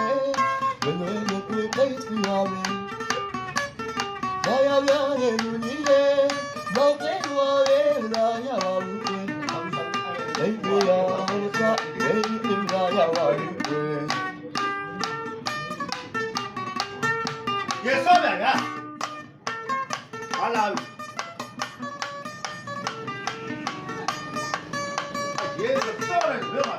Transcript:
ဘယ်လိုလုပ်ကိုသိစီရလဲဘာရောက်ရရဲ့လူကြီးရဲ့တော့ကဲတော်ရဲ့လာရပါဘူးကွယ်လိမ့်ပြရစားလိမ့်ပြရပါဘူးကွယ် ရေစောပြန်ဗျာဟာလာရေစောတယ်ဘယ်မှာ